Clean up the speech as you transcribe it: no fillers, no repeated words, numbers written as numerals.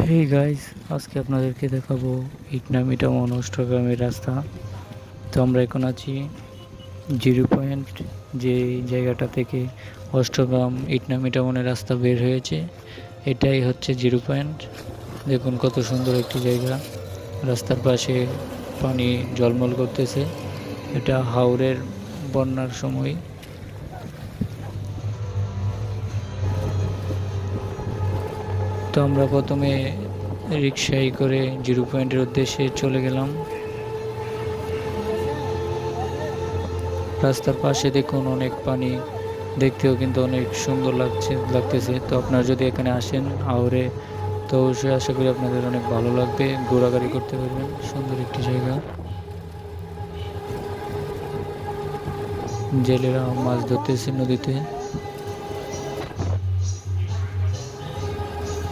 Hey guys, আজকে আপনাদেরকে দেখাবো ইটনামিটামন অষ্টগ্রামের রাস্তা। তো আমরা এখন আছি জিরো পয়েন্ট, যে জায়গাটা থেকে অষ্টগ্রাম ইটনামিটামনের রাস্তা বের হয়েছে। এটাই হচ্ছে জিরো পয়েন্ট। দেখুন কত সুন্দর একটি জায়গা। রাস্তার পাশে পানি ঝলমল করতেছে। এটা হাওরের বন্যার সময়। তো আমরা প্রথমে রিক্সায় করে জিরো পয়েন্টের উদ্দেশ্যে চলে গেলাম। রাস্তার পাশে দেখুন অনেক পানি, দেখতেও কিন্তু অনেক সুন্দর লাগতেছে। তো আপনারা যদি এখানে আসেন আউরে, তো অবশ্যই আশা করি আপনাদের অনেক ভালো লাগবে, ঘোরাঘুরি করতে পারবেন। সুন্দর একটি জায়গা। জেলেরা মাছ ধরতেছে নদীতে।